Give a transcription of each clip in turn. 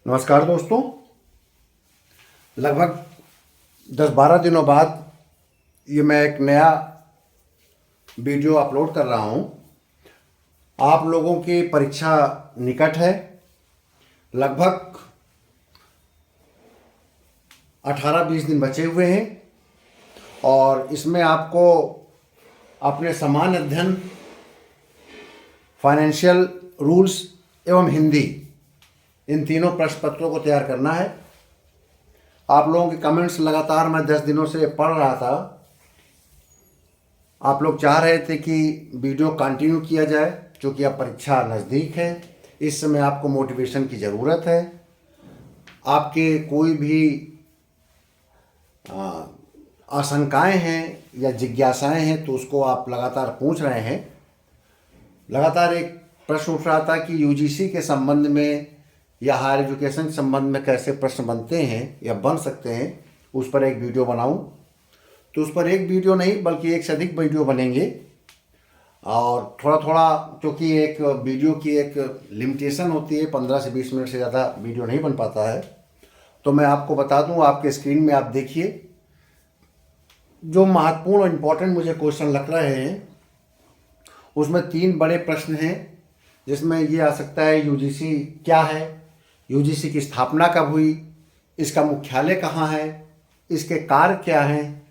नमस्कार दोस्तों। लगभग 10-12 दिनों बाद ये मैं एक नया वीडियो अपलोड कर रहा हूँ। आप लोगों की परीक्षा निकट है। लगभग 18-20 दिन बचे हुए हैं और इसमें आपको अपने सामान्य अध्ययन, फाइनेंशियल रूल्स एवं हिंदी, इन तीनों प्रश्न पत्रों को तैयार करना है। आप लोगों के कमेंट्स लगातार मैं 10 दिनों से पढ़ रहा था। आप लोग चाह रहे थे कि वीडियो कंटिन्यू किया जाए क्योंकि अब परीक्षा नज़दीक है। इस समय आपको मोटिवेशन की ज़रूरत है। आपके कोई भी आशंकाएं हैं या जिज्ञासाएं हैं तो उसको आप लगातार पूछ रहे हैं। लगातार एक प्रश्न उठ रहा था कि यूजीसी के संबंध में या हायर एजुकेशन के संबंध में कैसे प्रश्न बनते हैं या बन सकते हैं, उस पर एक वीडियो बनाऊं। तो उस पर एक वीडियो नहीं बल्कि एक से अधिक वीडियो बनेंगे और थोड़ा थोड़ा, क्योंकि एक वीडियो की एक लिमिटेशन होती है, 15 से 20 मिनट से ज़्यादा वीडियो नहीं बन पाता है। तो मैं आपको बता दूं, आपके स्क्रीन में आप देखिए जो महत्वपूर्ण और इम्पोर्टेंट मुझे क्वेश्चन लग रहे हैं। उसमें 3 बड़े प्रश्न हैं जिसमें ये आ सकता है यूजीसी क्या है, यूजीसी की स्थापना कब हुई, इसका मुख्यालय कहाँ है, इसके कार्य क्या हैं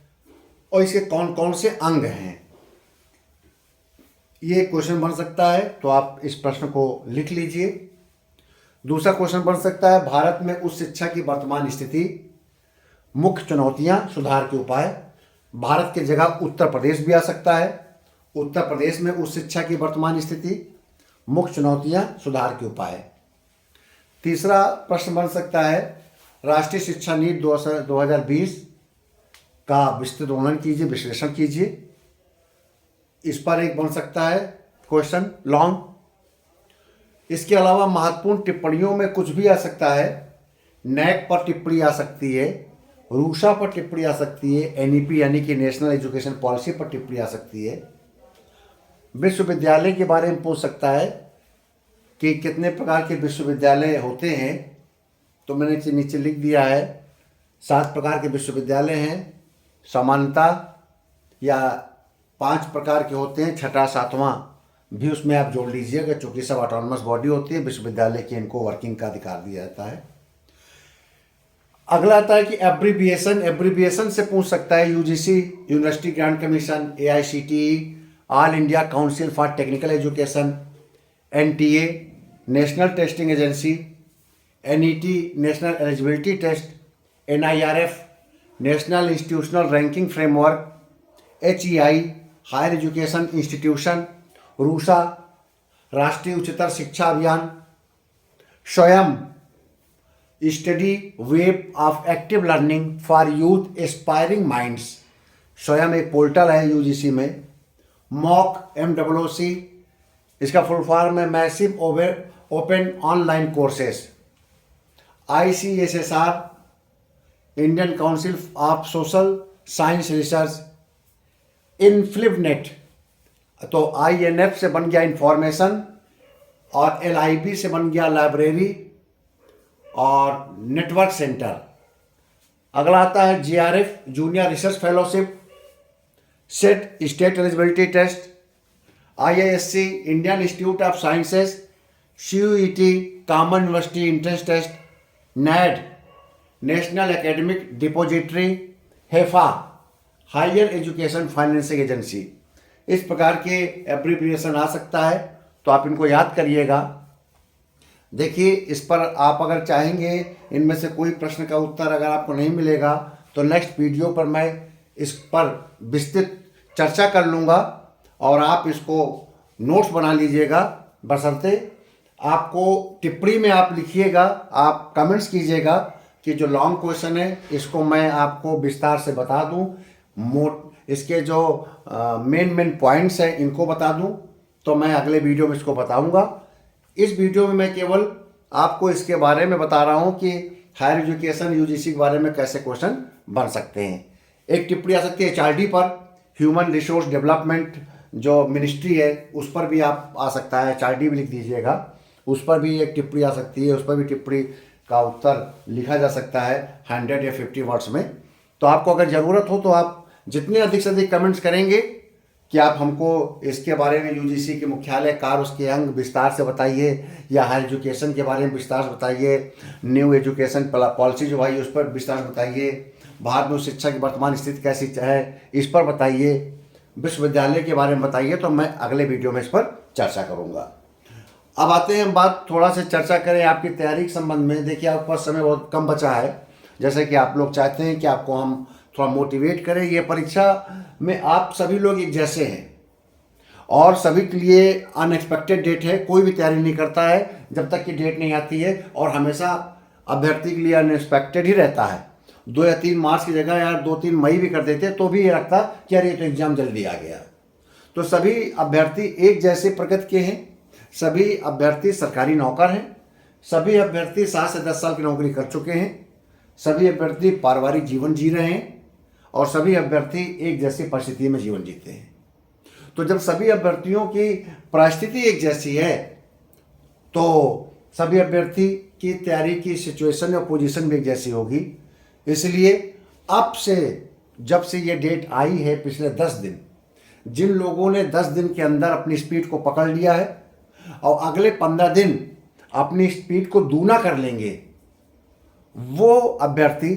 और इसके कौन कौन से अंग हैं। ये क्वेश्चन बन सकता है, तो आप इस प्रश्न को लिख लीजिए। दूसरा क्वेश्चन बन सकता है भारत में उच्च शिक्षा की वर्तमान स्थिति, मुख्य चुनौतियां, सुधार के उपाय। भारत की जगह उत्तर प्रदेश भी आ सकता है। उत्तर प्रदेश में उच्च शिक्षा की वर्तमान स्थिति, मुख्य चुनौतियां, सुधार के उपाय। तीसरा प्रश्न बन सकता है राष्ट्रीय शिक्षा नीति 2020 का विस्तृत वर्णन कीजिए, विश्लेषण कीजिए। इस पर एक बन सकता है क्वेश्चन लॉन्ग। इसके अलावा महत्वपूर्ण टिप्पणियों में कुछ भी आ सकता है। नैक पर टिप्पणी आ सकती है, रूसा पर टिप्पणी आ सकती है, एनईपी यानी कि नेशनल एजुकेशन पॉलिसी पर टिप्पणी आ सकती है। विश्वविद्यालय के बारे में पूछ सकता है कि कितने प्रकार के विश्वविद्यालय होते हैं। तो मैंने नीचे लिख दिया है 7 प्रकार के विश्वविद्यालय हैं। समानता या 5 प्रकार के होते हैं, छठा 7वां भी उसमें आप जोड़ लीजिएगा क्योंकि सब ऑटोनमस बॉडी होती है। विश्वविद्यालय की इनको वर्किंग का अधिकार दिया जाता है। अगला आता है कि एब्रीविएशन से पूछ सकता है UGC, university grant commission, AICTE, all India council for technical education, NTA, national testing agency, NET, national eligibility test, NIRF, national institutional ranking framework, HEI, higher education institution, RUSA, राष्ट्रीय उच्चतर शिक्षा अभियान, स्वयं, study web of active learning for youth aspiring minds, स्वयं एक portal है UGC में। Mock, MOOC, इसका फुल फॉर्म है massive open online courses. ICSSR, Indian council of social science research. इनफ्लिवनेट, तो INF से बन गया इंफॉर्मेशन और LIB से बन गया लाइब्रेरी और नेटवर्क सेंटर। अगला आता है JRF, junior research fellowship. SET, state eligibility test. IISc, Indian institute of sciences. CUET, common university entrance test. NAD, national academic depository. HEFA, higher education financing agency. इस प्रकार के एब्रीविएशन आ सकता है, तो आप इनको याद करिएगा। देखिए, इस पर आप अगर चाहेंगे इनमें से कोई प्रश्न का उत्तर अगर आपको नहीं मिलेगा तो नेक्स्ट वीडियो पर मैं इस पर विस्तृत चर्चा कर लूँगा और आप इसको नोट्स बना लीजिएगा। बशर्ते आपको टिप्पणी में आप लिखिएगा, आप कमेंट्स कीजिएगा कि जो लॉन्ग क्वेश्चन है इसको मैं आपको विस्तार से बता दूं, इसके जो मेन पॉइंट्स हैं इनको बता दूं, तो मैं अगले वीडियो में इसको बताऊंगा। इस वीडियो में मैं केवल आपको इसके बारे में बता रहा हूं कि हायर एजुकेशन यूजीसी के बारे में कैसे क्वेश्चन बन सकते हैं। एक टिप्पणी आ सकती है HRD पर, ह्यूमन रिसोर्स डेवलपमेंट जो मिनिस्ट्री है उस पर भी आप आ सकता है, HRD भी लिख दीजिएगा। उस पर भी एक टिप्पणी आ सकती है, उस पर भी टिप्पणी का उत्तर लिखा जा सकता है 100 या 50 वर्ड्स में। तो आपको अगर ज़रूरत हो तो आप जितने अधिक से अधिक कमेंट्स करेंगे कि आप हमको इसके बारे में यूजीसी के मुख्यालय कार्य उसके अंग विस्तार से बताइए, या हायर एजुकेशन के बारे में विस्तार से बताइए, न्यू एजुकेशन पॉलिसी जो भाई उस पर विस्तार से बताइए, भारत में शिक्षा की वर्तमान स्थिति कैसी है इस पर बताइए, विश्वविद्यालय के बारे में बताइए, तो मैं अगले वीडियो में इस पर चर्चा करूँगा। अब आते हैं हम बात थोड़ा सा चर्चा करें आपकी तैयारी के संबंध में। देखिए आपके पास समय बहुत कम बचा है, जैसे कि आप लोग चाहते हैं कि आपको हम थोड़ा मोटिवेट करें। ये परीक्षा में आप सभी लोग एक जैसे हैं और सभी के लिए अनएक्सपेक्टेड डेट है। कोई भी तैयारी नहीं करता है जब तक कि डेट नहीं आती है, और हमेशा अभ्यर्थी के लिए अनएक्सपेक्टेड ही रहता है। 2 या 3 मार्च की जगह यार 2-3 मई भी कर देते तो भी ये लगता कि यार ये तो एग्जाम जल्दी आ गया। तो सभी अभ्यर्थी एक जैसे प्रगति के हैं, सभी अभ्यर्थी सरकारी नौकर हैं, सभी अभ्यर्थी 7 से 10 साल की नौकरी कर चुके हैं, सभी अभ्यर्थी पारिवारिक जीवन जी रहे हैं, और सभी अभ्यर्थी एक जैसी परिस्थिति में जीवन जीते हैं। तो जब सभी अभ्यर्थियों की परिस्थिति एक जैसी है तो सभी अभ्यर्थी की तैयारी की सिचुएशन और पोजीशन भी एक जैसी होगी। इसलिए अब से जब से ये डेट आई है पिछले 10 दिन, जिन लोगों ने 10 दिन के अंदर अपनी स्पीड को पकड़ लिया है और अगले 15 दिन अपनी स्पीड को दूना कर लेंगे, वो अभ्यर्थी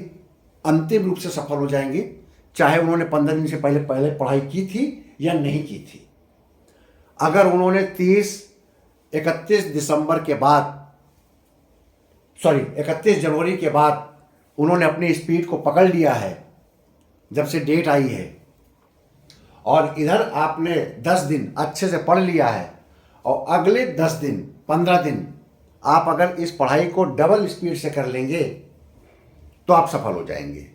अंतिम रूप से सफल हो जाएंगे, चाहे उन्होंने 15 दिन से पहले पढ़ाई की थी या नहीं की थी। अगर उन्होंने 31 जनवरी के बाद उन्होंने अपनी स्पीड को पकड़ लिया है जब से डेट आई है, और इधर आपने 10 दिन अच्छे से पढ़ लिया है, और अगले 10 दिन 15 दिन आप अगर इस पढ़ाई को डबल स्पीड से कर लेंगे तो आप सफल हो जाएंगे।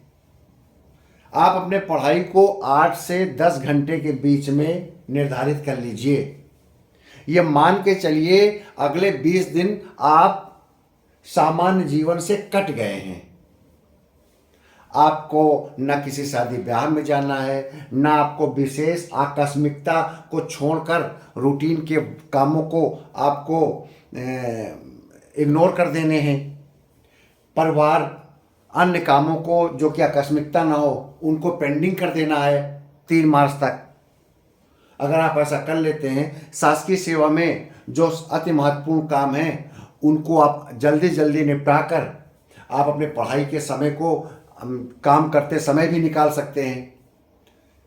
आप अपने पढ़ाई को 8 से 10 घंटे के बीच में निर्धारित कर लीजिए। ये मान के चलिए अगले 20 दिन आप सामान्य जीवन से कट गए हैं। आपको न किसी शादी ब्याह में जाना है, न आपको विशेष आकस्मिकता को छोड़कर रूटीन के कामों को आपको इग्नोर कर देने हैं। परिवार अन्य कामों को जो कि आकस्मिकता ना हो उनको पेंडिंग कर देना है 3 मार्च तक। अगर आप ऐसा कर लेते हैं, शासकीय सेवा में जो अति महत्वपूर्ण काम हैं उनको आप जल्दी जल्दी निपटा कर आप अपने पढ़ाई के समय को काम करते समय भी निकाल सकते हैं,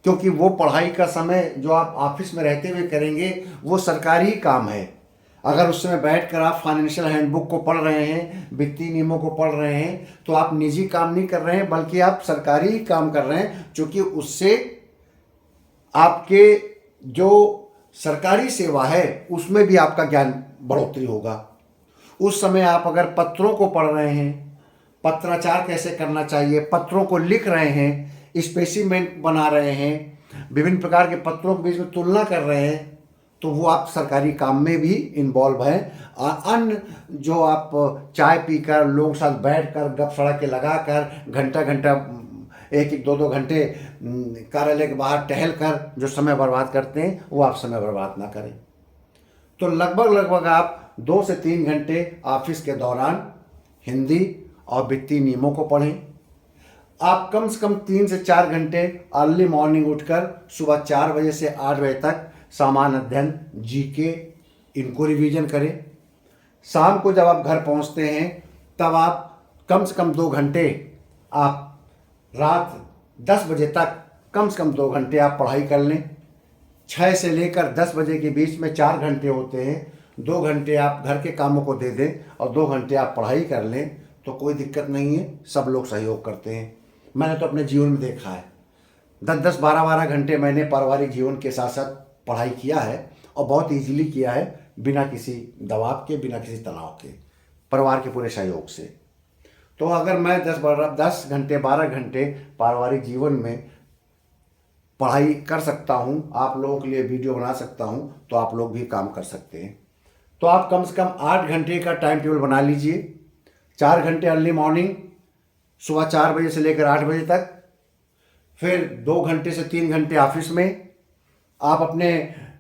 क्योंकि वो पढ़ाई का समय जो आप ऑफिस में रहते हुए करेंगे वो सरकारी काम है। अगर उस समय बैठकर आप फाइनेंशियल हैंडबुक को पढ़ रहे हैं, वित्तीय नियमों को पढ़ रहे हैं, तो आप निजी काम नहीं कर रहे हैं बल्कि आप सरकारी ही काम कर रहे हैं, क्योंकि उससे आपके जो सरकारी सेवा है उसमें भी आपका ज्ञान बढ़ोतरी होगा। उस समय आप अगर पत्रों को पढ़ रहे हैं, पत्राचार कैसे करना चाहिए, पत्रों को लिख रहे हैं, स्पेसिमेन बना रहे हैं, विभिन्न प्रकार के पत्रों के बीच में तुलना कर रहे हैं, तो वो आप सरकारी काम में भी इन्वॉल्व हैं। और अन्य जो आप चाय पीकर लोगों के साथ बैठकर गप सड़क लगाकर घंटा घंटा 1-2 घंटे कार्यालय के बाहर टहल कर जो समय बर्बाद करते हैं वो आप समय बर्बाद ना करें। तो लगभग आप 2 से 3 घंटे ऑफिस के दौरान हिंदी और वित्तीय नियमों को पढ़ें। आप कम से कम 3 से 4 घंटे अर्ली मॉर्निंग उठकर सुबह 4 बजे से 8 बजे तक सामान्य अध्ययन, जीके, इनको रिवीजन करें। शाम को जब आप घर पहुंचते हैं तब आप कम से कम 2 घंटे, आप रात 10 बजे तक कम से कम 2 घंटे आप पढ़ाई कर लें। 6 से लेकर 10 बजे के बीच में 4 घंटे होते हैं, 2 घंटे आप घर के कामों को दे दें और 2 घंटे आप पढ़ाई कर लें तो कोई दिक्कत नहीं है, सब लोग सहयोग करते हैं। मैंने तो अपने जीवन में देखा है, 10-10, 12-12 घंटे मैंने पारिवारिक जीवन के साथ साथ पढ़ाई किया है, और बहुत इजीली किया है, बिना किसी दबाव के, बिना किसी तनाव के, परिवार के पूरे सहयोग से। तो अगर मैं 10 घंटे 12 घंटे पारिवारिक जीवन में पढ़ाई कर सकता हूँ, आप लोगों के लिए वीडियो बना सकता हूँ, तो आप लोग भी काम कर सकते हैं। तो आप कम से कम 8 घंटे का टाइम टेबल बना लीजिए। 4 घंटे अर्ली मॉर्निंग सुबह 4 बजे से लेकर 8 बजे तक, फिर 2 घंटे से 3 घंटे ऑफिस में आप अपने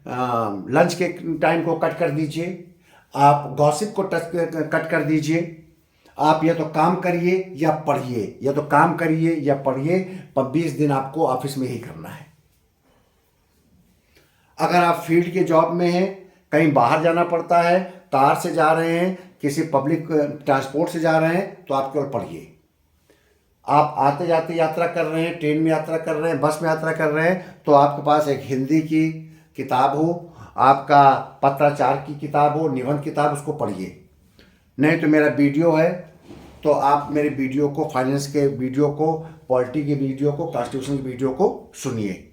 लंच के टाइम को कट कर दीजिए, आप गॉसिप को कट कर दीजिए, आप या तो काम करिए या पढ़िए, या तो काम करिए या पढ़िए, पर 20 दिन आपको ऑफिस में ही करना है। अगर आप फील्ड के जॉब में हैं, कहीं बाहर जाना पड़ता है, कार से जा रहे हैं, किसी पब्लिक ट्रांसपोर्ट से जा रहे हैं, तो आप केवल पढ़िए। आप आते जाते यात्रा कर रहे हैं, ट्रेन में यात्रा कर रहे हैं, बस में यात्रा कर रहे हैं, तो आपके पास एक हिंदी की किताब हो, आपका पत्राचार की किताब हो, निबंध किताब, उसको पढ़िए। नहीं तो मेरा वीडियो है, तो आप मेरे वीडियो को, फाइनेंस के वीडियो को, पॉलिटी के वीडियो को, कॉन्स्टिट्यूशन के वीडियो को सुनिए।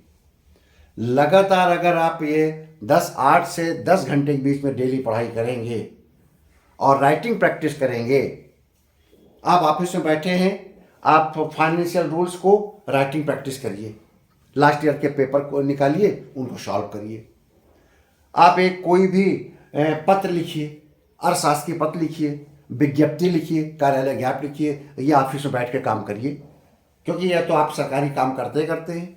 लगातार अगर आप ये 8 से 10 घंटे के बीच में डेली पढ़ाई करेंगे और राइटिंग प्रैक्टिस करेंगे, आप ऑफिस में बैठे हैं, आप फाइनेंशियल रूल्स को राइटिंग प्रैक्टिस करिए, लास्ट ईयर के पेपर को निकालिए, उनको सॉल्व करिए। आप एक कोई भी पत्र लिखिए, अर्थशास्त्रीय पत्र लिखिए, विज्ञप्ति लिखिए, कार्यालय ज्ञाप लिखिए, या ऑफिस में बैठ के काम करिए, क्योंकि यह तो आप सरकारी काम करते करते हैं।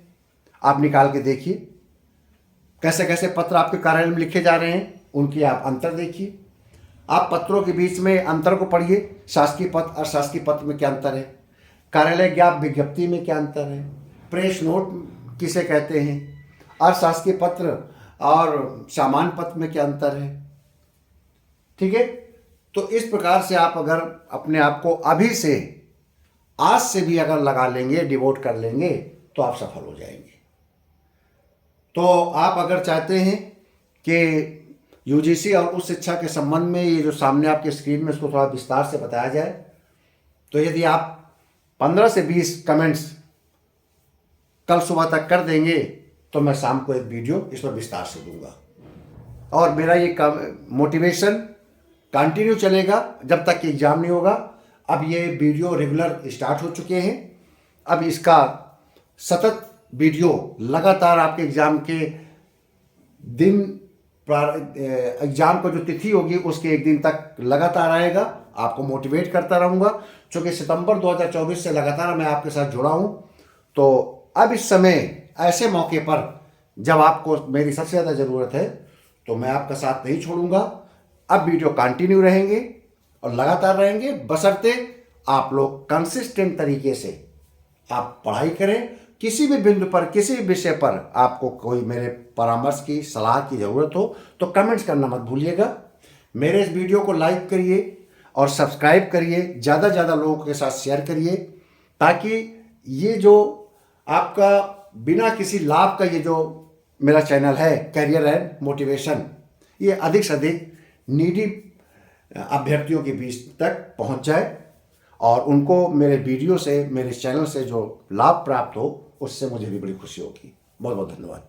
आप निकाल के देखिए कैसे कैसे पत्र आपके कार्यालय में लिखे जा रहे हैं, उनकी आप अंतर देखिए। आप पत्रों के बीच में अंतर को पढ़िए, शासकीय पत्र और अशासकीय पत्र में क्या अंतर है, कार्यालय ज्ञाप विज्ञप्ति में क्या अंतर है, प्रेस नोट किसे कहते हैं, अशासकीय पत्र और सामान्य पत्र में क्या अंतर है। ठीक है, तो इस प्रकार से आप अगर अपने आप को अभी से, आज से भी अगर लगा लेंगे, डिवोट कर लेंगे, तो आप सफल हो जाएंगे। तो आप अगर चाहते हैं कि यूजीसी और उच्च शिक्षा के संबंध में ये जो सामने आपके स्क्रीन में इसको थोड़ा विस्तार से बताया जाए, तो यदि आप 15 से 20 कमेंट्स कल सुबह तक कर देंगे, तो मैं शाम को एक वीडियो इस पर विस्तार से दूंगा। और मेरा ये मोटिवेशन कंटिन्यू चलेगा जब तक कि एग्ज़ाम नहीं होगा। अब ये वीडियो रेगुलर स्टार्ट हो चुके हैं, अब इसका सतत वीडियो लगातार आपके एग्ज़ाम के दिन, एग्ज़ाम को जो तिथि होगी उसके एक दिन तक लगातार आएगा। आपको मोटिवेट करता रहूँगा, क्योंकि सितंबर 2024 से लगातार मैं आपके साथ जुड़ा हूँ। तो अब इस समय ऐसे मौके पर जब आपको मेरी सबसे ज़्यादा ज़रूरत है, तो मैं आपका साथ नहीं छोड़ूंगा। अब वीडियो कंटिन्यू रहेंगे और लगातार रहेंगे, बशर्ते आप लोग कंसिस्टेंट तरीके से आप पढ़ाई करें। किसी भी बिंदु पर, किसी भी विषय पर आपको कोई मेरे परामर्श की, सलाह की ज़रूरत हो, तो कमेंट्स करना मत भूलिएगा। मेरे इस वीडियो को लाइक करिए और सब्सक्राइब करिए, ज़्यादा से ज़्यादा लोगों के साथ शेयर करिए, ताकि ये जो आपका बिना किसी लाभ का ये जो मेरा चैनल है करियर एंड मोटिवेशन, ये अधिक से अधिक नीडी अभ्यर्थियों के बीच तक पहुंच जाए और उनको मेरे वीडियो से, मेरे चैनल से जो लाभ प्राप्त हो, उससे मुझे भी बड़ी खुशी होगी। बहुत बहुत धन्यवाद।